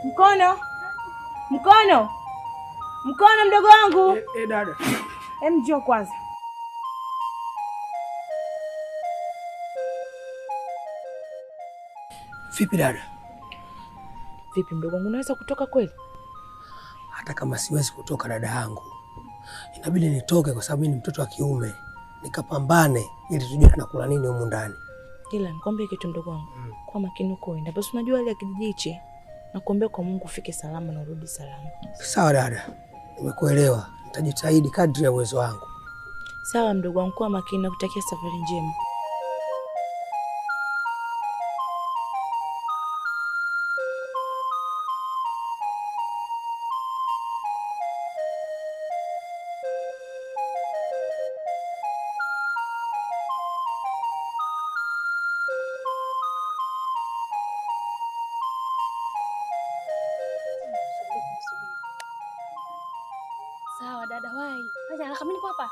Mkono. Mkono. Mkono mdogo wangu. Dada. Njoo kwanza. Vipi dada? Vipi mdogo wangu, unaweza kutoka kweli? Hata kama siwezi kutoka dada yangu, inabidi nitoke kwa sababu mimi ni mtoto wa kiume. Nikapambane ili tujue tunakula nini humu ndani. Ila nikwambie kitu mdogo wangu. Kwa makini uko enda. Basi unajua ile kijiji hichi. Nakuombea kwa Mungu ufike salama na urudi salama. Sawa dada. Nimekuelewa. Nitajitahidi kadri ya uwezo wangu. Sawa mdogo wangu, kwa makini, nakutakia safari njema. Sawa dada, wai. Acha haraka, mimi niko hapa.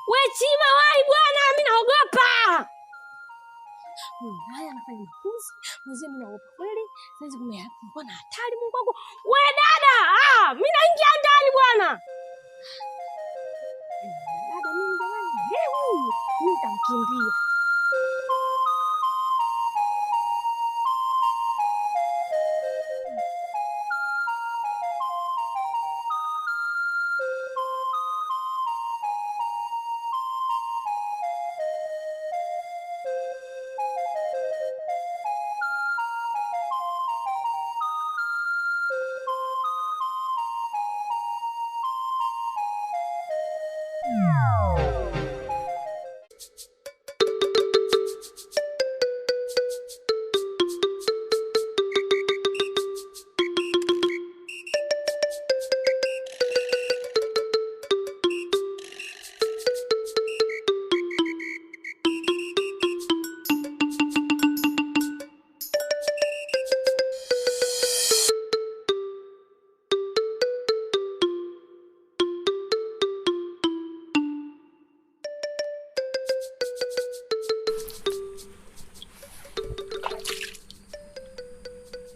We Chima, wai bwana, mimi naogopa. Haya anafanya mapenzi. Mzee mimi naogopa kweli. Sasa kumekuwa na hatari, Mungu wangu. We dada, mimi naingia ndani bwana. Dada mimi jamani, huyu mimi nitamkimbia.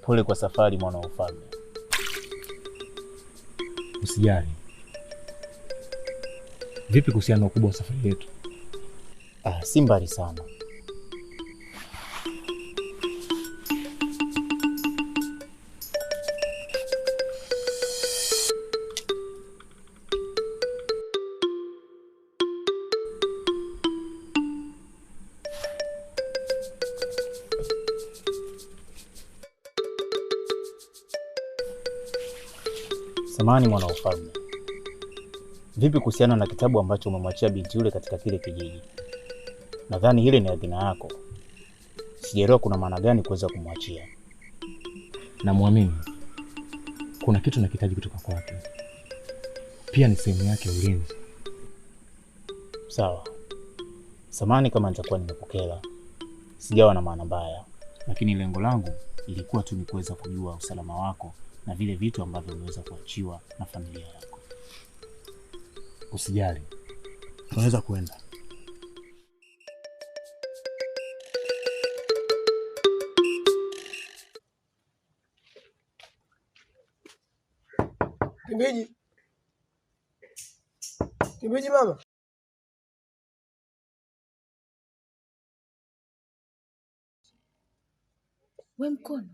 Pole kwa safari mwana wa ufalme. Usijali. Vipi kuhusiana na ukubwa wa safari yetu? Si mbali sana. Samahani mwana wa ufalme. Vipi kuhusiana na kitabu ambacho umemwachia binti yule katika kile kijiji? Nadhani ile ni adhina yako. Sijaelewa kuna maana gani kuweza kumwachia. Na muamini, kuna kitu nakihitaji kutoka kwake. Pia ni sehemu yake ya ulinzi. Sawa. Samahani kama nitakuwa nimepokea. Sijawa na maana mbaya, lakini lengo langu ilikuwa tu ni kuweza kujua usalama wako na vile vitu ambavyo unaweza kuachiwa na familia yako. Usijali. Tunaweza kwenda. Kimeji mama. We Mkono.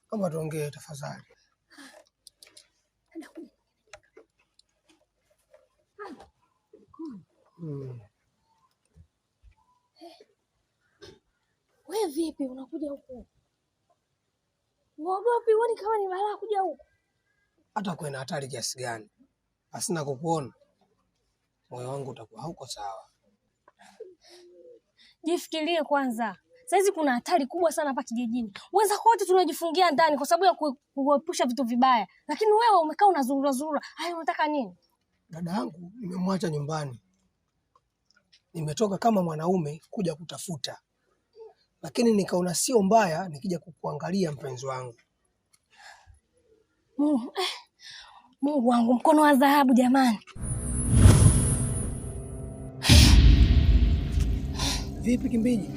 Kama tuongee tafadhali. We vipi unakuja huku? Ngogopi uone kama ni balaa kuja huku? Hata kwa ina hatari kiasi gani? Asina kukuona. Moyo wangu utakuwa hauko sawa. Jifikirie kwanza. Saizi kuna hatari kubwa sana hapa kijijini. Wenza wote tunajifungia ndani kwa sababu ya kuepusha vitu vibaya. Lakini wewe umekaa unazurura zurura. Haya unataka nini? Dada yangu nimemwacha nyumbani. Nimetoka kama mwanaume kuja kutafuta. lakini nikaona sio mbaya nikija kukuangalia mpenzi wangu. Mungu wangu, mkono wa dhahabu jamani. Vipi Kimbiji?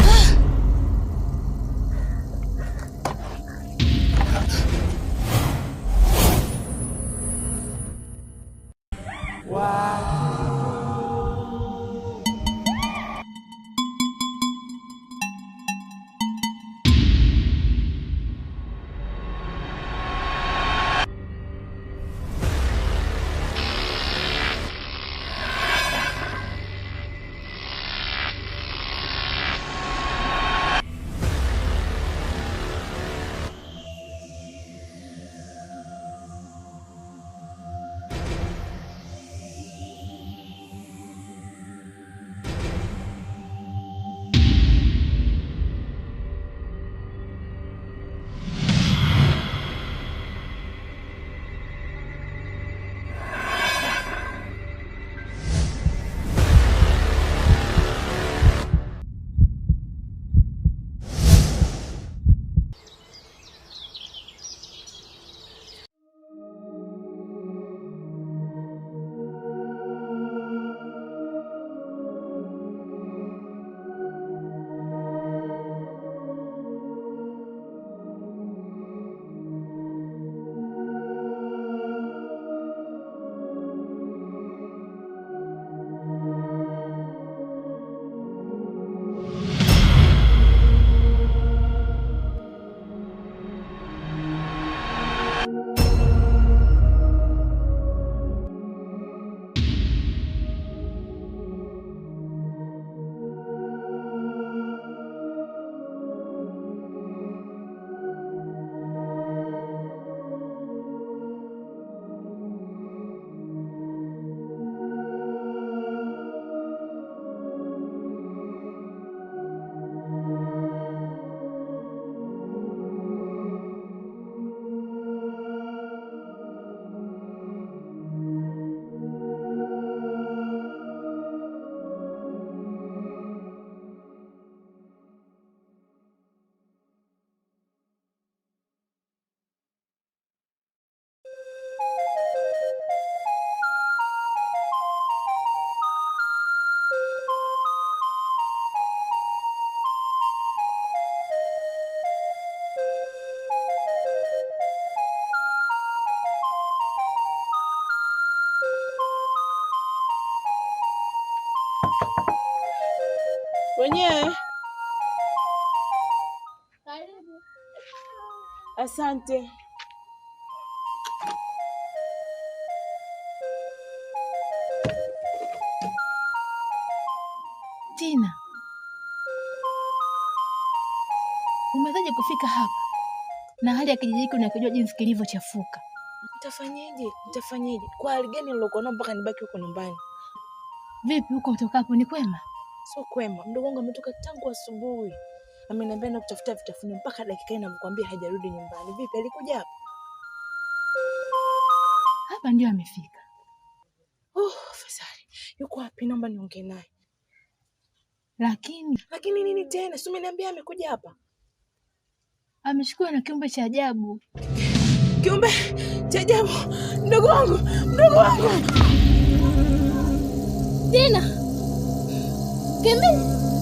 Wenyewe. Karibu. Asante. Tina, umewezaje kufika hapa na hali ya kijiji hiki unakijua jinsi kilivyochafuka? Nitafanyeje? Kwa hali gani nilokuwa nayo mpaka nibaki huko nyumbani? Vipi huko utokapo ni kwema? Sio kwema. Mdogo wangu ametoka tangu asubuhi. Ameniambia na kutafuta vitafunio mpaka dakika ninavyokuambia hajarudi nyumbani. Vipi alikuja hapa? Hapa ndio amefika. Afadhali. Yuko wapi? Naomba niongee naye. Lakini nini tena? Si umeniambia amekuja hapa? Ameshukua na kiumbe cha ajabu. Kiumbe cha ajabu? Mdogo wangu. Tina! Kimbiji!